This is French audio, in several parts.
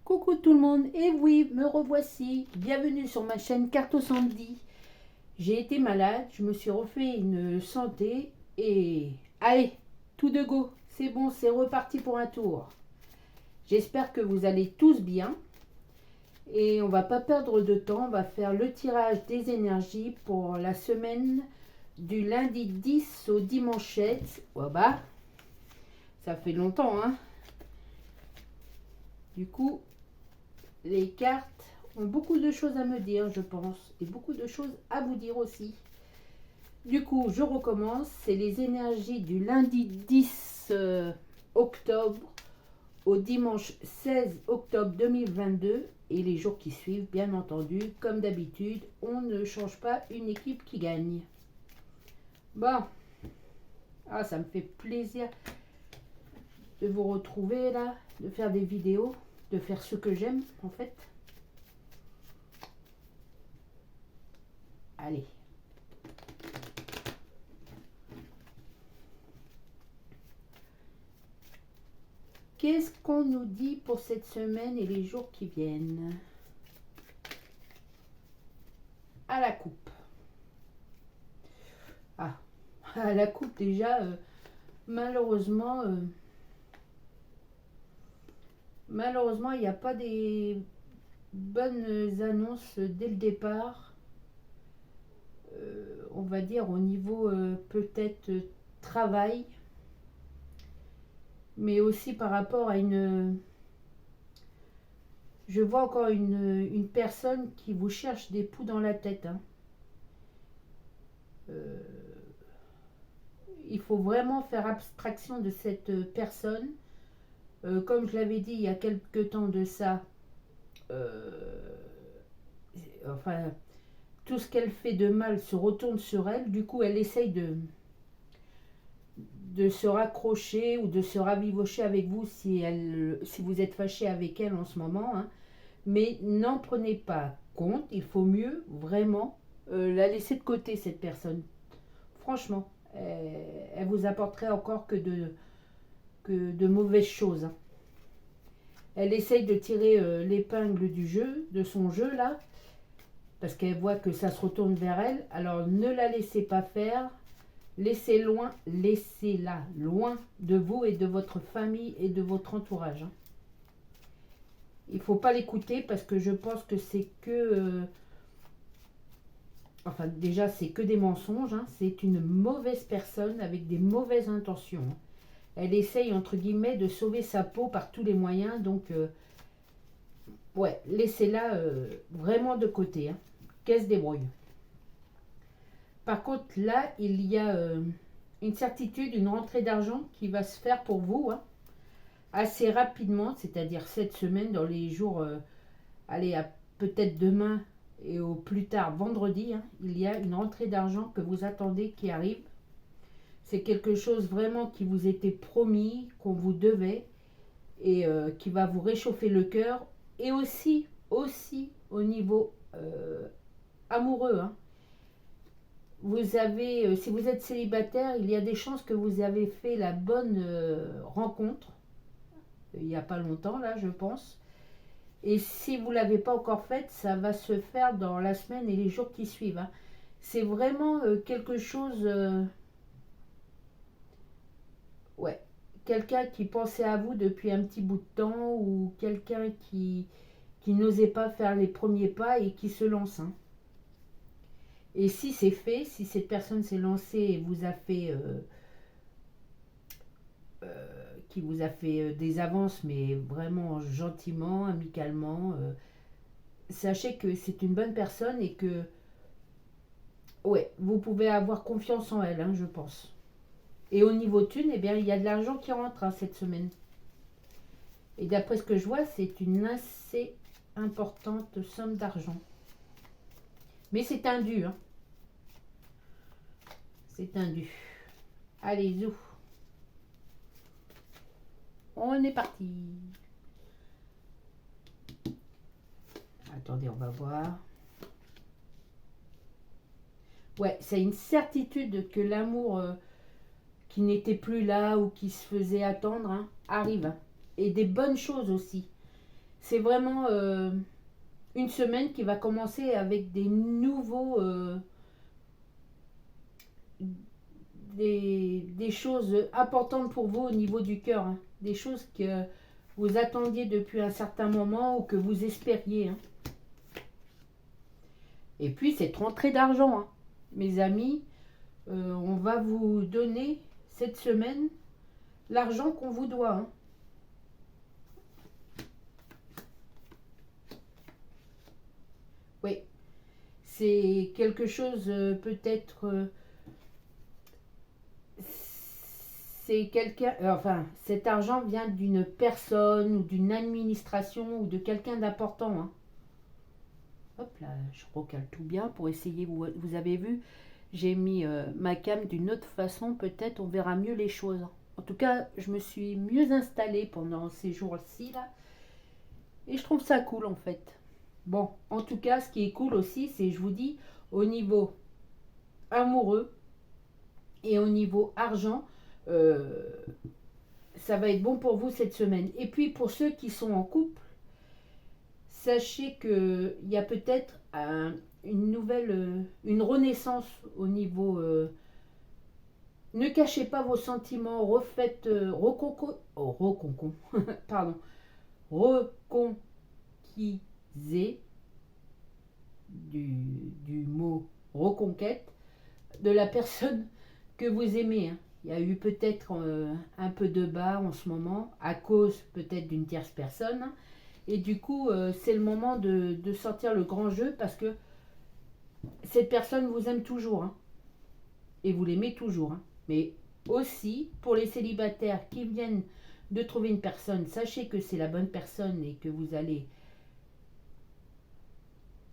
Coucou tout le monde, et oui, me revoici. Bienvenue sur ma chaîne Carto Sandy. J'ai été malade, je me suis refait une santé et allez, tout de go, c'est bon, c'est reparti pour un tour. J'espère que vous allez tous bien et on va pas perdre de temps, on va faire le tirage des énergies pour la semaine du lundi 10 au dimanche 7. Oh bah, ça fait longtemps, hein. Du coup, les cartes ont beaucoup de choses à me dire, je pense, et beaucoup de choses à vous dire aussi. Du coup, je recommence. C'est les énergies du lundi 10 octobre au dimanche 16 octobre 2022 et les jours qui suivent, bien entendu. Comme d'habitude, on ne change pas une équipe qui gagne. Bon, ça me fait plaisir de vous retrouver là, de faire des vidéos, de faire ce que j'aime en fait. Allez. Qu'est-ce qu'on nous dit pour cette semaine et les jours qui viennent? À la coupe. À la coupe déjà, malheureusement, il n'y a pas des bonnes annonces dès le départ. On va dire au niveau peut-être travail, mais aussi par rapport à une... Je vois encore une personne qui vous cherche des poux dans la tête. Hein. Il faut vraiment faire abstraction de cette personne. Comme je l'avais dit il y a quelque temps de ça, enfin, tout ce qu'elle fait de mal se retourne sur elle. Du coup, elle essaye de se raccrocher ou de se rabibocher avec vous si vous êtes fâché avec elle en ce moment. Hein. Mais n'en prenez pas compte. Il faut mieux vraiment la laisser de côté, cette personne. Franchement, elle vous apporterait encore que de mauvaises choses. Hein. Elle essaye de tirer l'épingle du jeu, de son jeu là, parce qu'elle voit que ça se retourne vers elle. Alors ne la laissez pas faire. Laissez-la loin de vous et de votre famille et de votre entourage. Hein. Il ne faut pas l'écouter parce que je pense que c'est que... enfin déjà c'est que des mensonges. Hein. C'est une mauvaise personne avec des mauvaises intentions. Hein. Elle essaye entre guillemets de sauver sa peau par tous les moyens. Donc ouais, laissez-la vraiment de côté. Hein. Qu'elle se débrouille. Par contre, là, il y a une certitude, une rentrée d'argent qui va se faire pour vous hein, assez rapidement, c'est-à-dire cette semaine, dans les jours, allez, peut-être demain et au plus tard vendredi, hein, il y a une rentrée d'argent que vous attendez qui arrive. C'est quelque chose vraiment qui vous était promis, qu'on vous devait et qui va vous réchauffer le cœur et aussi au niveau amoureux. Hein. Vous avez, si vous êtes célibataire, il y a des chances que vous avez fait la bonne rencontre, il n'y a pas longtemps là je pense, et si vous ne l'avez pas encore faite, ça va se faire dans la semaine et les jours qui suivent. Hein. C'est vraiment quelque chose, ouais, quelqu'un qui pensait à vous depuis un petit bout de temps, ou quelqu'un qui n'osait pas faire les premiers pas et qui se lance. Hein. Et si c'est fait, si cette personne s'est lancée et vous a fait, qui vous a fait des avances, mais vraiment gentiment, amicalement, sachez que c'est une bonne personne et que, ouais, vous pouvez avoir confiance en elle, hein, je pense. Et au niveau thune, eh bien, il y a de l'argent qui rentre hein, cette semaine. Et d'après ce que je vois, c'est une assez importante somme d'argent. Mais c'est un dû, hein. C'est un dû. Allez, zou. On est parti. Attendez, on va voir. Ouais, c'est une certitude que l'amour qui n'était plus là ou qui se faisait attendre hein, arrive. Et des bonnes choses aussi. c'est vraiment une semaine qui va commencer avec des nouveaux, des choses importantes pour vous au niveau du cœur, hein. Des choses que vous attendiez depuis un certain moment ou que vous espériez, hein. Et puis cette rentrée d'argent, hein. Mes amis, on va vous donner cette semaine l'argent qu'on vous doit, hein. Oui, c'est quelque chose peut-être... c'est quelqu'un... enfin, cet argent vient d'une personne ou d'une administration ou de quelqu'un d'important, hein. Hop là, je recale tout bien pour essayer. Vous avez vu, j'ai mis ma cam d'une autre façon. Peut-être on verra mieux les choses. En tout cas, je me suis mieux installée pendant ces jours-ci là. Et je trouve ça cool en fait. Bon, en tout cas, ce qui est cool aussi, c'est, je vous dis, au niveau amoureux et au niveau argent, euh, ça va être bon pour vous cette semaine. Et puis pour ceux qui sont en couple, sachez qu'il y a peut-être une nouvelle, une renaissance au niveau... ne cachez pas vos sentiments, refaites, pardon, reconquisez du mot reconquête de la personne que vous aimez, hein. Il y a eu peut-être un peu de bas en ce moment, à cause peut-être d'une tierce personne, hein. Et du coup, c'est le moment de sortir le grand jeu parce que cette personne vous aime toujours, hein, et vous l'aimez toujours, hein. Mais aussi, pour les célibataires qui viennent de trouver une personne, sachez que c'est la bonne personne et que vous allez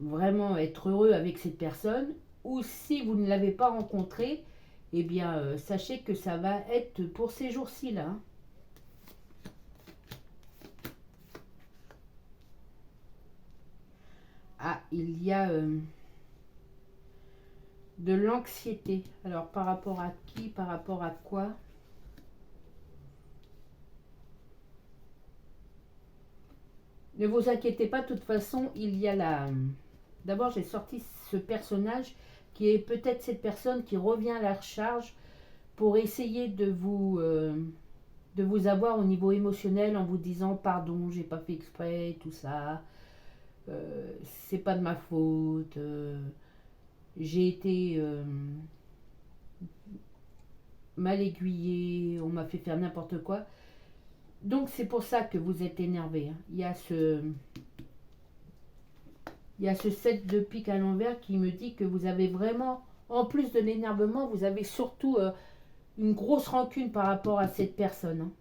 vraiment être heureux avec cette personne. Ou si vous ne l'avez pas rencontrée, eh bien, sachez que ça va être pour ces jours-ci là, hein. Ah, il y a de l'anxiété. Alors, par rapport à qui, par rapport à quoi? Ne vous inquiétez pas, de toute façon, il y a la... D'abord, j'ai sorti ce personnage qui est peut-être cette personne qui revient à la charge pour essayer de vous avoir au niveau émotionnel en vous disant pardon, j'ai pas fait exprès, tout ça, c'est pas de ma faute, j'ai été mal aiguillé, on m'a fait faire n'importe quoi. Donc c'est pour ça que vous êtes énervé, hein. Il y a ce 7 de pique à l'envers qui me dit que vous avez vraiment, en plus de l'énervement, vous avez surtout une grosse rancune par rapport à cette personne, hein.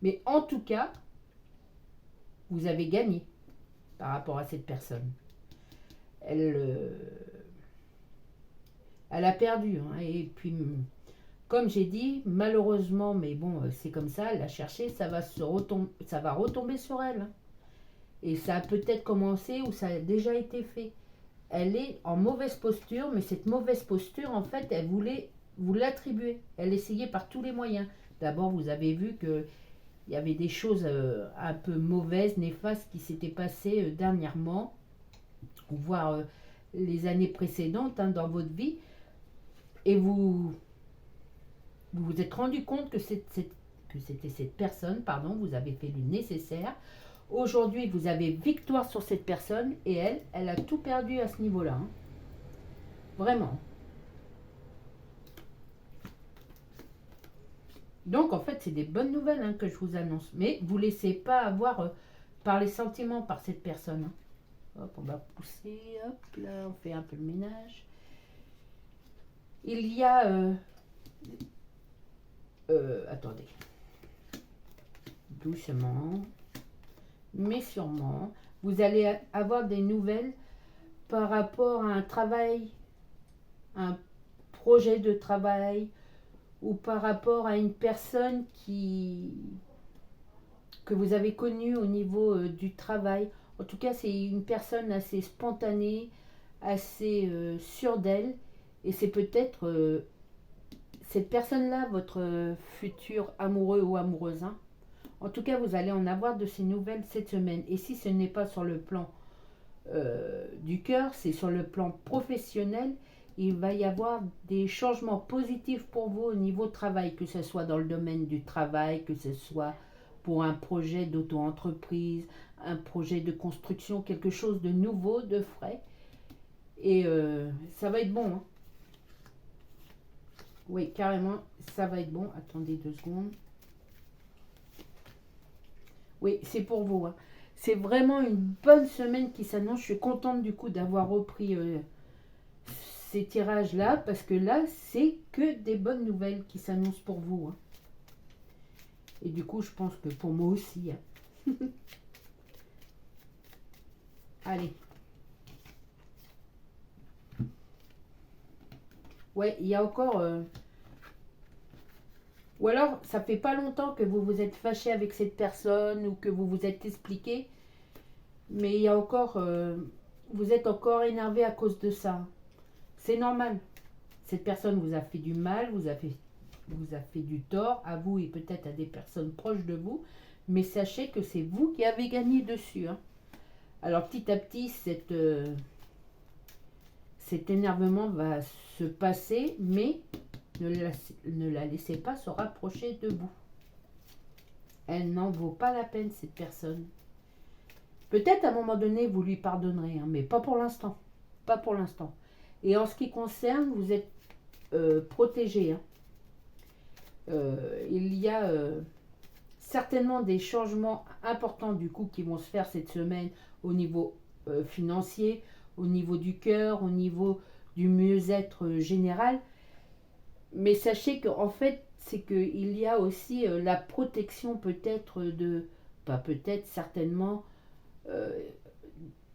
Mais en tout cas, vous avez gagné par rapport à cette personne. Elle, elle a perdu, hein. Et puis, comme j'ai dit, malheureusement, mais bon, c'est comme ça, elle l'a cherché, ça va retomber sur elle, hein. Et ça a peut-être commencé ou ça a déjà été fait. Elle est en mauvaise posture, mais cette mauvaise posture, en fait, elle voulait vous l'attribuer. Elle essayait par tous les moyens. D'abord, vous avez vu que il y avait des choses un peu mauvaises, néfastes qui s'étaient passées dernièrement, ou voire les années précédentes, hein, dans votre vie. Et vous êtes rendu compte que c'était cette personne, pardon, vous avez fait le nécessaire. Aujourd'hui, vous avez victoire sur cette personne et elle a tout perdu à ce niveau-là, hein. Vraiment. Donc, en fait, c'est des bonnes nouvelles, hein, que je vous annonce. Mais vous ne laissez pas avoir par les sentiments par cette personne, hein. Hop, on va pousser. Hop, là, on fait un peu le ménage. Il y a... attendez. Doucement. Mais sûrement, vous allez avoir des nouvelles par rapport à un travail, un projet de travail, ou par rapport à une personne que vous avez connue au niveau du travail. En tout cas, c'est une personne assez spontanée, assez sûre d'elle. Et c'est peut-être cette personne-là, votre futur amoureux ou amoureuse, hein. En tout cas, vous allez en avoir de ces nouvelles cette semaine. Et si ce n'est pas sur le plan du cœur, c'est sur le plan professionnel. Il va y avoir des changements positifs pour vous au niveau travail, que ce soit dans le domaine du travail, que ce soit pour un projet d'auto-entreprise, un projet de construction, quelque chose de nouveau, de frais. Et ça va être bon. Hein. Oui, carrément, ça va être bon. Attendez 2 secondes. Oui, c'est pour vous. Hein. C'est vraiment une bonne semaine qui s'annonce. Je suis contente du coup d'avoir repris ces tirages-là, parce que là, c'est que des bonnes nouvelles qui s'annoncent pour vous. Hein. Et du coup, je pense que pour moi aussi. Hein. Allez. Ouais, il y a encore... Ou alors, ça fait pas longtemps que vous vous êtes fâché avec cette personne ou que vous vous êtes expliqué, mais il y a encore... vous êtes encore énervé à cause de ça. C'est normal. Cette personne vous a fait du mal, vous a fait du tort à vous et peut-être à des personnes proches de vous, mais sachez que c'est vous qui avez gagné dessus. Hein. Alors petit à petit, cet énervement va se passer, mais ne la laissez pas se rapprocher de vous. Elle n'en vaut pas la peine, cette personne. Peut-être à un moment donné, vous lui pardonnerez, hein, mais pas pour l'instant. Pas pour l'instant. Et en ce qui concerne, vous êtes protégé. Hein. Il y a certainement des changements importants du coup qui vont se faire cette semaine au niveau financier, au niveau du cœur, au niveau du mieux-être général. Mais sachez qu'en fait, c'est qu'il y a aussi la protection peut-être pas peut-être, certainement,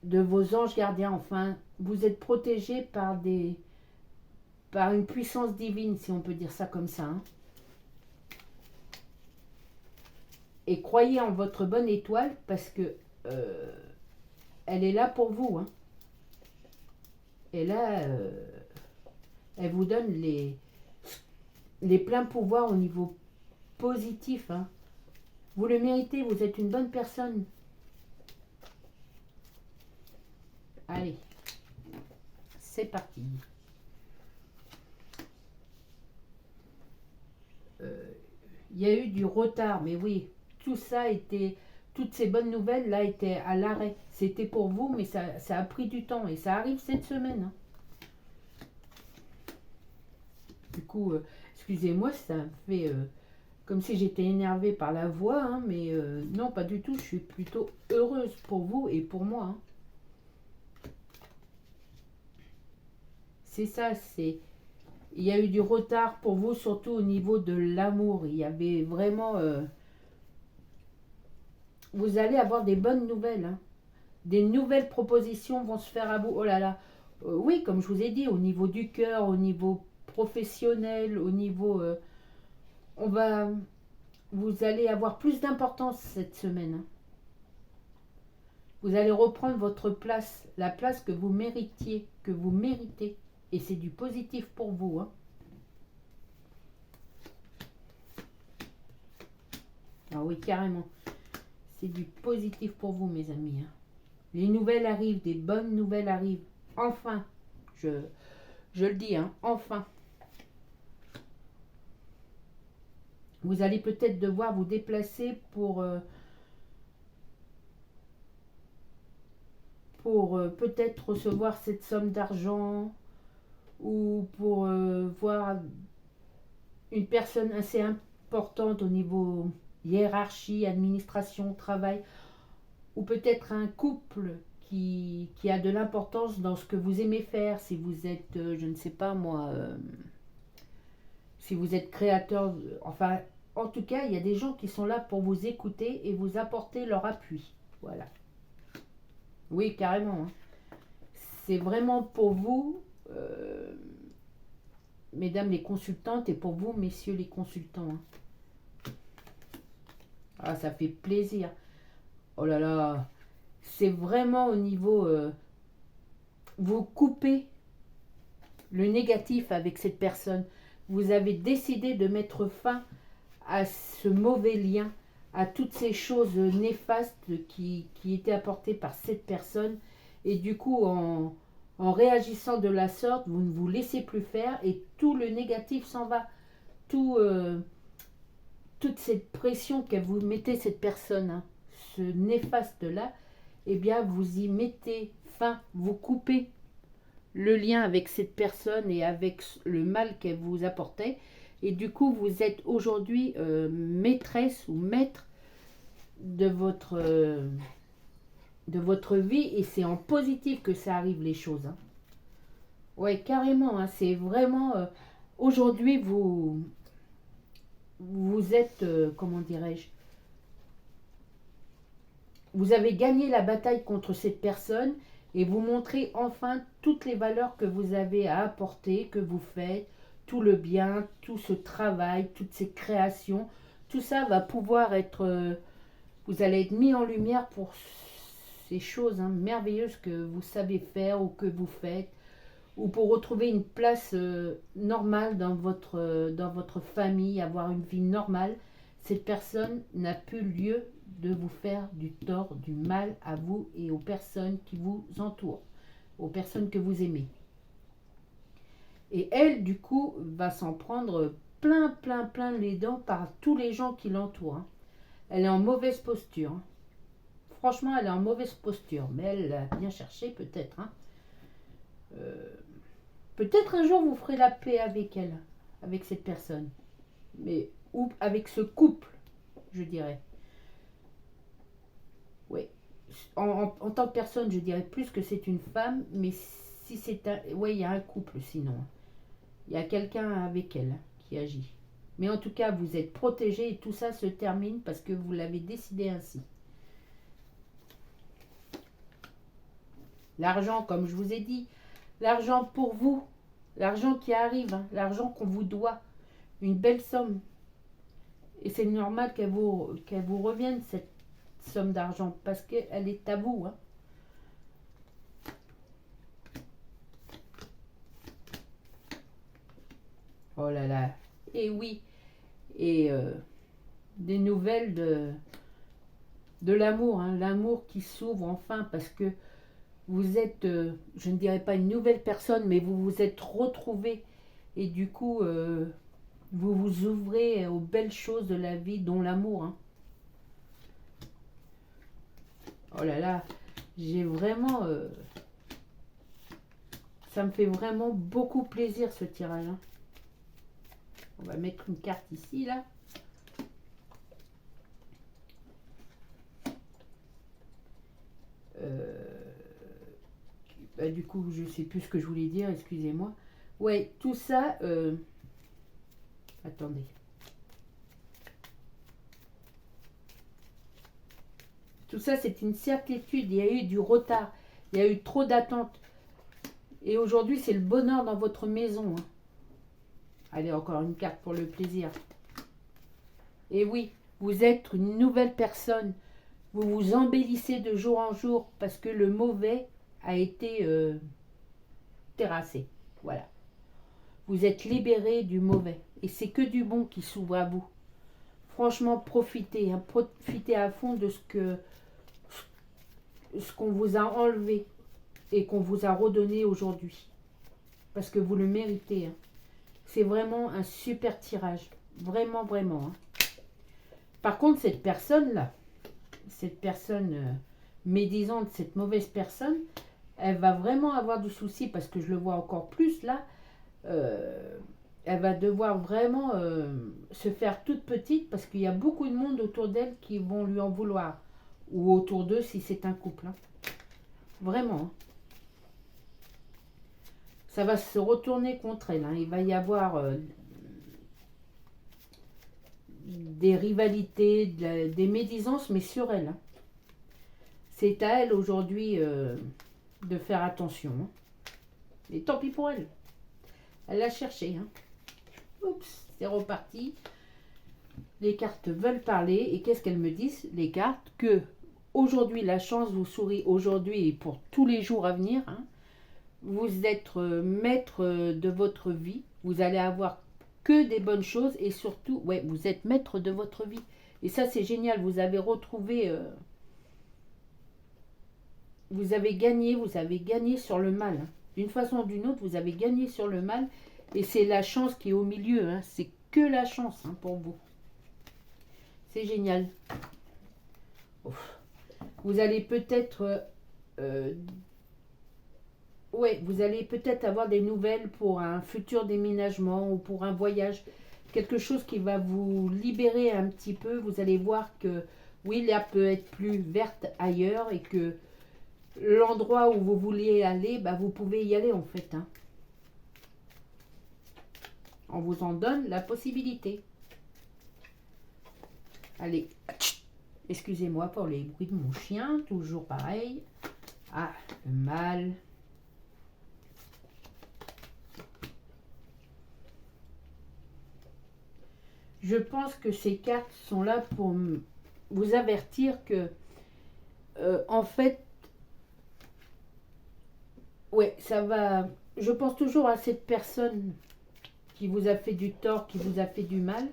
de vos anges gardiens. Enfin, vous êtes protégé par une puissance divine, si on peut dire ça comme ça. Hein. Et croyez en votre bonne étoile parce que elle est là pour vous. Hein. Et là, elle vous donne les pleins pouvoirs au niveau positif. Hein. Vous le méritez, vous êtes une bonne personne. Allez, c'est parti. Il y a eu du retard, mais oui, toutes ces bonnes nouvelles là étaient à l'arrêt. C'était pour vous, mais ça a pris du temps et ça arrive cette semaine. Hein. Du coup, excusez-moi, ça me fait comme si j'étais énervée par la voix, hein, mais non, pas du tout. Je suis plutôt heureuse pour vous et pour moi. Hein. C'est ça, il y a eu du retard pour vous, surtout au niveau de l'amour. Il y avait vraiment... vous allez avoir des bonnes nouvelles. Hein. Des nouvelles propositions vont se faire à vous. Oh là là. Oui, comme je vous ai dit, au niveau du cœur, au niveau professionnel, au niveau... vous allez avoir plus d'importance cette semaine. Hein. Vous allez reprendre votre place, la place que vous méritiez, que vous méritez. Et c'est du positif pour vous. Hein. Ah oui, carrément. C'est du positif pour vous, mes amis. Hein. Les nouvelles arrivent, des bonnes nouvelles arrivent. Enfin, je le dis, hein, enfin. Vous allez peut-être devoir vous déplacer pour peut-être recevoir cette somme d'argent ou pour voir une personne assez importante au niveau hiérarchie, administration, travail, ou peut-être un couple qui a de l'importance dans ce que vous aimez faire, si vous êtes, je ne sais pas moi, si vous êtes créateur, enfin, en tout cas, il y a des gens qui sont là pour vous écouter et vous apporter leur appui. Voilà. Oui, carrément. Hein. C'est vraiment pour vous, mesdames les consultantes, et pour vous, messieurs les consultants. Hein. Ah, ça fait plaisir. Oh là là, c'est vraiment au niveau... vous coupez le négatif avec cette personne. Vous avez décidé de mettre fin à ce mauvais lien, à toutes ces choses néfastes qui étaient apportées par cette personne. Et du coup, en réagissant de la sorte, vous ne vous laissez plus faire et tout le négatif s'en va. Tout, toute cette pression qu'elle vous mettez, cette personne, hein, ce néfaste-là, eh bien, vous y mettez fin, vous coupez le lien avec cette personne et avec le mal qu'elle vous apportait. Et du coup, vous êtes aujourd'hui maîtresse ou maître de votre vie. Et c'est en positif que ça arrive, les choses. Hein. Ouais, carrément. Hein, c'est vraiment... aujourd'hui, vous êtes... comment dirais-je, vous avez gagné la bataille contre cette personne et vous montrez enfin toutes les valeurs que vous avez à apporter, que vous faites, tout le bien, tout ce travail, toutes ces créations. Tout ça va pouvoir être... vous allez être mis en lumière pour ces choses merveilleuses que vous savez faire ou que vous faites, ou pour retrouver une place normale dans votre famille, avoir une vie normale. Cette personne n'a plus lieu de vous faire du tort, du mal à vous et aux personnes qui vous entourent, aux personnes que vous aimez. Et elle, du coup, va s'en prendre plein les dents par tous les gens qui l'entourent. Hein. Elle est en mauvaise posture. Hein. Franchement, elle est en mauvaise posture, mais elle l'a bien cherché peut-être. Hein. Peut-être un jour vous ferez la paix avec elle, avec cette personne, mais ou avec ce couple, je dirais. Oui. En tant que personne, je dirais plus que c'est une femme, mais si c'est un... Oui, il y a un couple sinon. Il y a quelqu'un avec elle qui agit. Mais en tout cas, vous êtes protégé et tout ça se termine parce que vous l'avez décidé ainsi. L'argent, comme je vous ai dit, l'argent pour vous, l'argent qui arrive, hein, l'argent qu'on vous doit, une belle somme. Et c'est normal qu'elle vous revienne, cette somme d'argent, parce qu'elle est à vous. Hein. Oh là là. Et oui. Et des nouvelles de l'amour, hein, l'amour qui s'ouvre enfin, parce que vous êtes, je ne dirais pas une nouvelle personne, mais vous vous êtes retrouvés. Et du coup, vous vous ouvrez aux belles choses de la vie, dont l'amour. Hein. Oh là là, j'ai vraiment... ça me fait vraiment beaucoup plaisir ce tirage. Hein. On va mettre une carte ici, là. Du coup, je ne sais plus ce que je voulais dire, excusez-moi. Ouais, tout ça... attendez. Tout ça, c'est une certitude. Il y a eu du retard. Il y a eu trop d'attentes. Et aujourd'hui, c'est le bonheur dans votre maison. Hein. Allez, encore une carte pour le plaisir. Et oui, vous êtes une nouvelle personne. Vous vous embellissez de jour en jour parce que le mauvais a été terrassé. Voilà. Vous êtes libéré du mauvais. Et c'est que du bon qui s'ouvre à vous. Franchement, profitez. Hein, profitez à fond de ce qu'on vous a enlevé et qu'on vous a redonné aujourd'hui. Parce que vous le méritez. Hein. C'est vraiment un super tirage. Vraiment. Hein. Par contre, cette personne-là, cette personne médisante, cette mauvaise personne, elle va vraiment avoir du souci parce que je le vois encore plus là. Elle va devoir vraiment se faire toute petite parce qu'il y a beaucoup de monde autour d'elle qui vont lui en vouloir. Ou autour d'eux si c'est un couple. Hein. Vraiment. Hein. Ça va se retourner contre elle. Hein. Il va y avoir des rivalités, des médisances, mais sur elle. Hein. C'est à elle aujourd'hui de faire attention. Hein. Et tant pis pour elle. Elle l'a cherché. Hein. Oups, c'est reparti. Les cartes veulent parler. Et qu'est-ce qu'elles me disent, les cartes? Que aujourd'hui, la chance vous sourit aujourd'hui et pour tous les jours à venir. Hein. Vous êtes maître de votre vie. Vous allez avoir que des bonnes choses. Et surtout, ouais, vous êtes maître de votre vie. Et ça, c'est génial. Vous avez retrouvé, vous avez gagné sur le mal, hein. D'une façon ou d'une autre, vous avez gagné sur le mal. Et c'est la chance qui est au milieu, hein. C'est que la chance, hein, pour vous. C'est génial. Ouf. Vous allez peut-être... ouais, vous allez peut-être avoir des nouvelles pour un futur déménagement ou pour un voyage. Quelque chose qui va vous libérer un petit peu. Vous allez voir que, oui, l'herbe peut être plus verte ailleurs et que l'endroit où vous vouliez aller, bah, vous pouvez y aller en fait, hein. On vous en donne la possibilité. Allez, excusez-moi pour les bruits de mon chien, toujours pareil. Ah, le mal. Je pense que ces cartes sont là pour vous avertir que, en fait, ouais, ça va. Je pense toujours à cette personne qui vous a fait du tort, qui vous a fait du mal.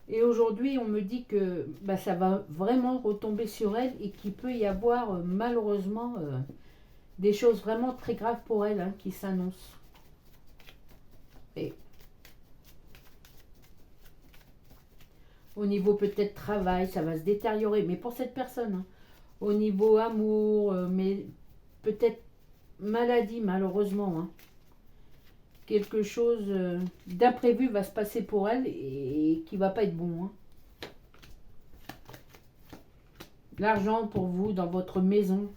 Et aujourd'hui, on me dit que bah, ça va vraiment retomber sur elle et qu'il peut y avoir malheureusement des choses vraiment très graves pour elle, hein, qui s'annoncent. Et au niveau peut-être travail, ça va se détériorer, mais pour cette personne, hein. Au niveau amour, mais peut-être maladie malheureusement, hein. Quelque chose d'imprévu va se passer pour elle et qui va pas être bon, hein. L'argent pour vous dans votre maison.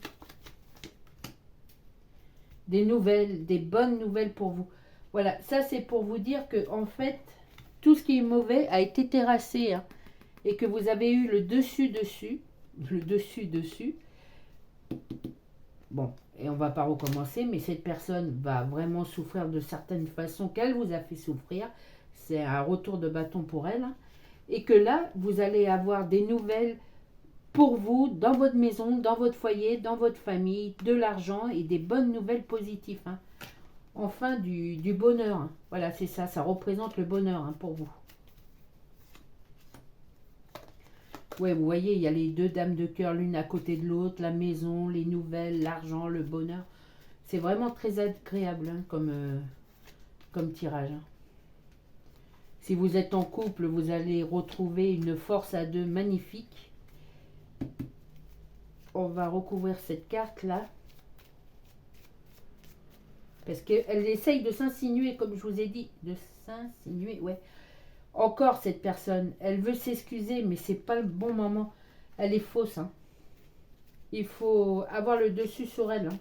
Des nouvelles, des bonnes nouvelles pour vous. Voilà, ça c'est pour vous dire que en fait, tout ce qui est mauvais a été terrassé, hein, et que vous avez eu le dessus-dessus. Le dessus-dessus. Bon, et on va pas recommencer, mais cette personne va vraiment souffrir de certaines façons qu'elle vous a fait souffrir. C'est un retour de bâton pour elle, hein. Et que là, vous allez avoir des nouvelles pour vous, dans votre maison, dans votre foyer, dans votre famille, de l'argent et des bonnes nouvelles positives, hein. Enfin, du bonheur, hein. Voilà, c'est ça, ça représente le bonheur, hein, pour vous. Ouais, vous voyez, il y a les deux dames de cœur l'une à côté de l'autre, la maison, les nouvelles, l'argent, le bonheur. C'est vraiment très agréable, hein, comme tirage, hein. Si vous êtes en couple, vous allez retrouver une force à deux magnifique. On va recouvrir cette carte-là. Parce qu'elle essaye de s'insinuer, comme je vous ai dit. De s'insinuer, ouais. Encore cette personne, elle veut s'excuser, mais c'est pas le bon moment. Elle est fausse, hein. Il faut avoir le dessus sur elle, hein.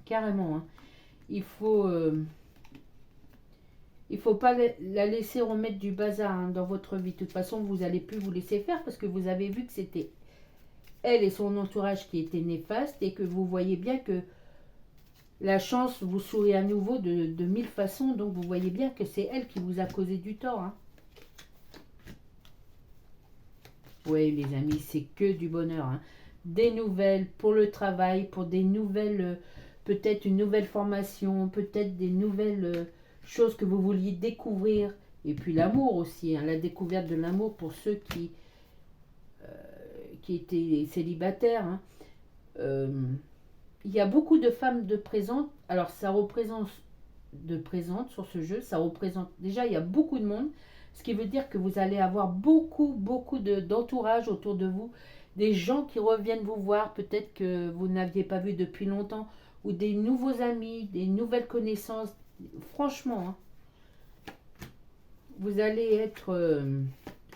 Carrément, hein. Il faut pas la laisser remettre du bazar, hein, dans votre vie. De toute façon, vous n'allez plus vous laisser faire parce que vous avez vu que c'était elle et son entourage qui étaient néfastes et que vous voyez bien que la chance vous sourit à nouveau de mille façons. Donc, vous voyez bien que c'est elle qui vous a causé du tort, hein. Oui, les amis, c'est que du bonheur, hein. Des nouvelles pour le travail, pour des nouvelles, peut-être une nouvelle formation, peut-être des nouvelles choses que vous vouliez découvrir. Et puis l'amour aussi, hein, la découverte de l'amour pour ceux qui étaient célibataires, hein. Il y a beaucoup de femmes de présentes. Alors, ça représente de présentes sur ce jeu. Ça représente déjà, il y a beaucoup de monde. Ce qui veut dire que vous allez avoir beaucoup d'entourage autour de vous. Des gens qui reviennent vous voir, peut-être que vous n'aviez pas vu depuis longtemps. Ou des nouveaux amis, des nouvelles connaissances. Franchement, hein, vous allez être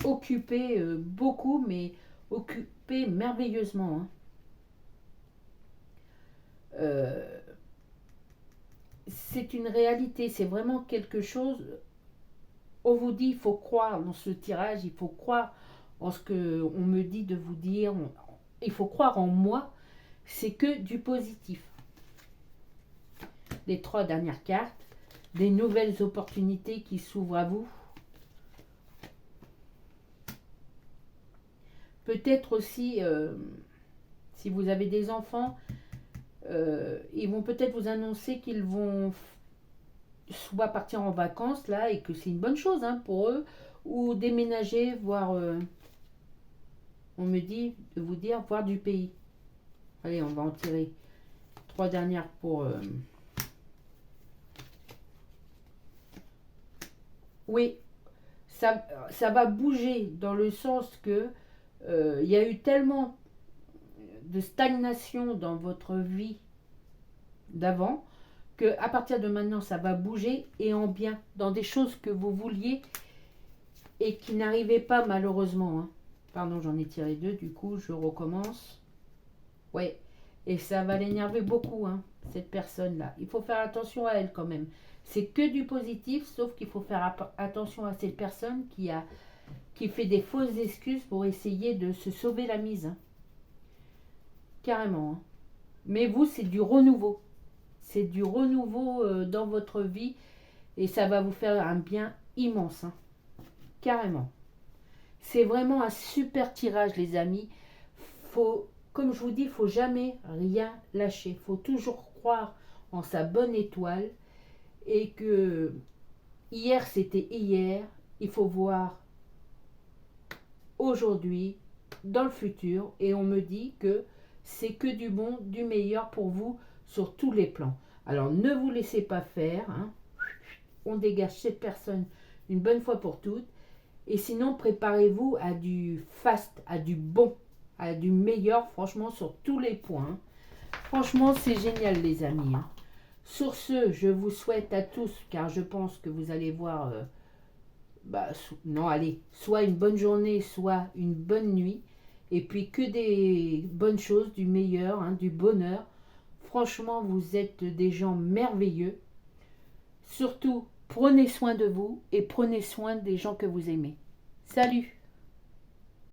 occupé beaucoup, mais occupé merveilleusement, hein. C'est une réalité, c'est vraiment quelque chose. On vous dit, il faut croire dans ce tirage, il faut croire en ce qu'on me dit de vous dire, il faut croire en moi, c'est que du positif. Les trois dernières cartes, des nouvelles opportunités qui s'ouvrent à vous. Peut-être aussi, si vous avez des enfants, ils vont peut-être vous annoncer qu'ils vont soit partir en vacances là et que c'est une bonne chose, hein, pour eux, ou déménager, voir, on me dit de vous dire, voir du pays. Allez, on va en tirer 3 dernières pour... Oui, ça va bouger dans le sens que il y a eu tellement de stagnation dans votre vie d'avant que à partir de maintenant, ça va bouger et en bien, dans des choses que vous vouliez et qui n'arrivaient pas malheureusement. Hein. Pardon, j'en ai tiré 2, du coup, je recommence. Ouais, et ça va l'énerver beaucoup, hein, cette personne-là. Il faut faire attention à elle quand même. C'est que du positif, sauf qu'il faut faire attention à cette personne qui fait des fausses excuses pour essayer de se sauver la mise. Hein. Carrément. Hein. Mais vous, c'est du renouveau. C'est du renouveau dans votre vie et ça va vous faire un bien immense. Hein. Carrément. C'est vraiment un super tirage, les amis. Comme je vous dis, il ne faut jamais rien lâcher. Il faut toujours croire en sa bonne étoile et que hier, c'était hier. Il faut voir aujourd'hui, dans le futur, et on me dit que c'est que du bon, du meilleur pour vous sur tous les plans. Alors ne vous laissez pas faire, hein. On dégage cette personne une bonne fois pour toutes, et sinon préparez-vous à du fast, à du bon, à du meilleur, franchement sur tous les points. Franchement c'est génial les amis. Hein. Sur ce, je vous souhaite à tous, car je pense que vous allez voir... non, allez, soit une bonne journée, soit une bonne nuit, et puis que des bonnes choses, du meilleur, hein, du bonheur. Franchement, vous êtes des gens merveilleux. Surtout, prenez soin de vous et prenez soin des gens que vous aimez. Salut!